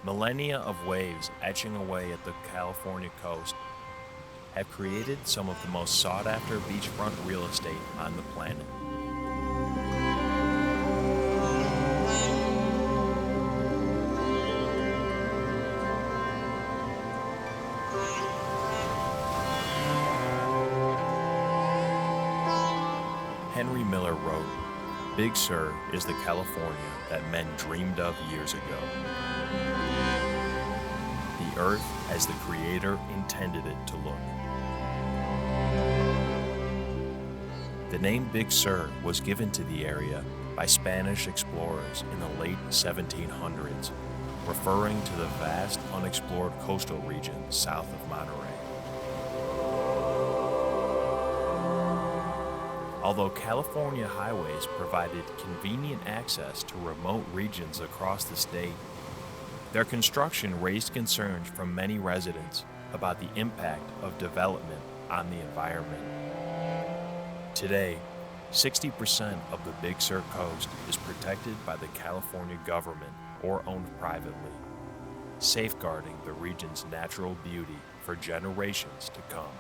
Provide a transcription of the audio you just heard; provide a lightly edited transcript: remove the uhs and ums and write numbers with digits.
Millennia of waves etching away at the California coast have created some of the most sought-after beachfront real estate on the planet. Henry Miller wrote, "Big Sur is the California that men dreamed of years ago. The earth as the Creator intended it to look." The name Big Sur was given to the area by Spanish explorers in the late 1700s, referring to the vast unexplored coastal region south of Monterey. Although California highways provided convenient access to remote regions across the state, their construction raised concerns from many residents about the impact of development on the environment. Today, 60% of the Big Sur coast is protected by the California government or owned privately, safeguarding the region's natural beauty for generations to come.